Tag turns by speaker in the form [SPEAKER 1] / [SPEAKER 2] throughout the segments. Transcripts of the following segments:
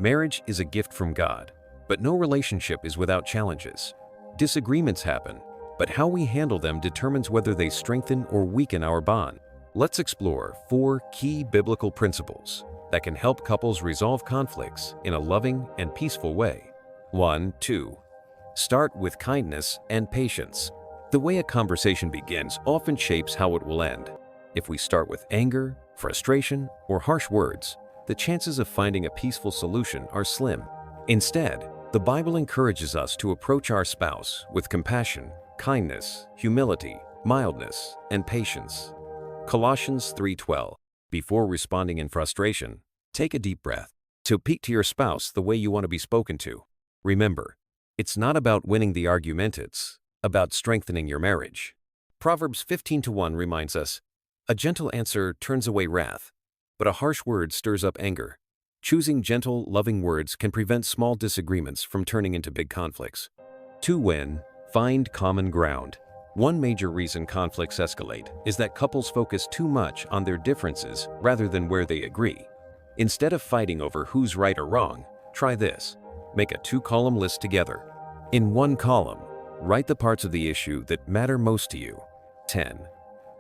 [SPEAKER 1] Marriage is a gift from God, but no relationship is without challenges. Disagreements happen, but how we handle them determines whether they strengthen or weaken our bond. Let's explore 4 key biblical principles that can help couples resolve conflicts in a loving and peaceful way. 2. Start with kindness and patience. The way a conversation begins often shapes how it will end. If we start with anger, frustration, or harsh words, the chances of finding a peaceful solution are slim. Instead, the Bible encourages us to approach our spouse with compassion, kindness, humility, mildness, and patience. Colossians 3:12. Before responding in frustration, take a deep breath. Speak to your spouse the way you want to be spoken to. Remember, it's not about winning the argument, it's about strengthening your marriage. Proverbs 15:1 reminds us, "A gentle answer turns away wrath, but a harsh word stirs up anger." Choosing gentle, loving words can prevent small disagreements from turning into big conflicts. 2. Find common ground. One major reason conflicts escalate is that couples focus too much on their differences rather than where they agree. Instead of fighting over who's right or wrong, try this. Make a 2-column list together. In one column, write the parts of the issue that matter most to you. 10.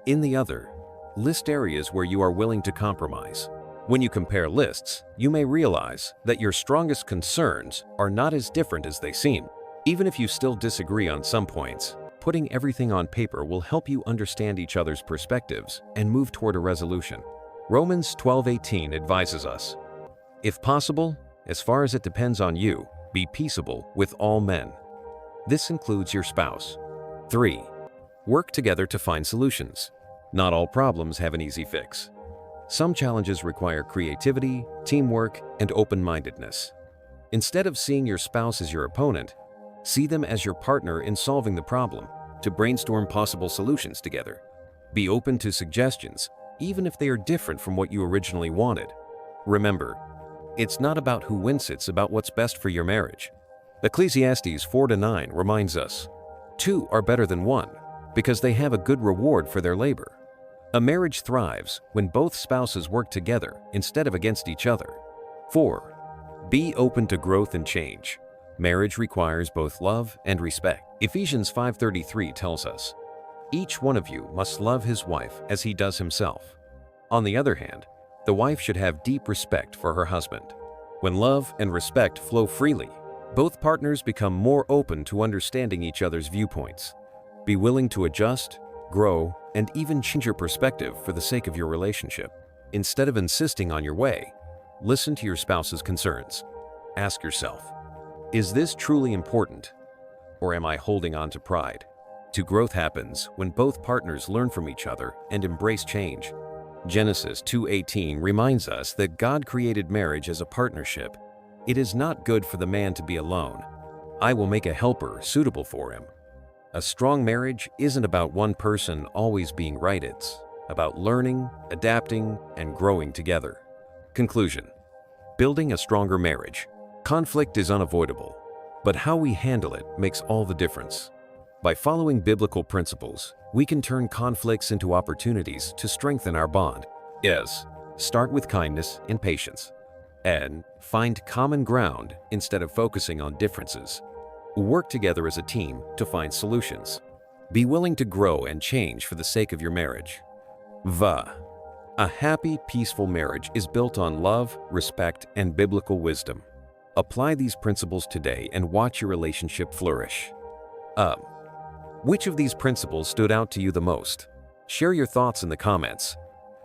[SPEAKER 1] In the other, list areas where you are willing to compromise. When you compare lists, you may realize that your strongest concerns are not as different as they seem. Even if you still disagree on some points, putting everything on paper will help you understand each other's perspectives and move toward a resolution. Romans 12:18 advises us, "If possible, as far as it depends on you, be peaceable with all men." This includes your spouse. 3. Work together to find solutions. Not all problems have an easy fix. Some challenges require creativity, teamwork, and open-mindedness. Instead of seeing your spouse as your opponent, see them as your partner in solving the problem, to brainstorm possible solutions together. Be open to suggestions, even if they are different from what you originally wanted. Remember, it's not about who wins, it's about what's best for your marriage. Ecclesiastes 4:9 reminds us, "Two are better than one, because they have a good reward for their labor." A marriage thrives when both spouses work together instead of against each other. 4. Be open to growth and change. Marriage requires both love and respect. Ephesians 5:33 tells us, "Each one of you must love his wife as he does himself." On the other hand, the wife should have deep respect for her husband. When love and respect flow freely, both partners become more open to understanding each other's viewpoints. Be willing to adjust, grow, and even change your perspective for the sake of your relationship. Instead of insisting on your way, listen to your spouse's concerns. Ask yourself, is this truly important, or am I holding on to pride? Growth happens when both partners learn from each other and embrace change. Genesis 2:18 reminds us that God created marriage as a partnership. "It is not good for the man to be alone. I will make a helper suitable for him." A strong marriage isn't about one person always being right, it's about learning, adapting, and growing together. Conclusion: building a stronger marriage. Conflict is unavoidable, but how we handle it makes all the difference. By following biblical principles, we can turn conflicts into opportunities to strengthen our bond. Yes, start with kindness and patience, and find common ground instead of focusing on differences. Work together as a team to find solutions. Be willing to grow and change for the sake of your marriage. A happy, peaceful marriage is built on love, respect, and biblical wisdom. Apply these principles today and watch your relationship flourish. Which of these principles stood out to you the most? Share your thoughts in the comments.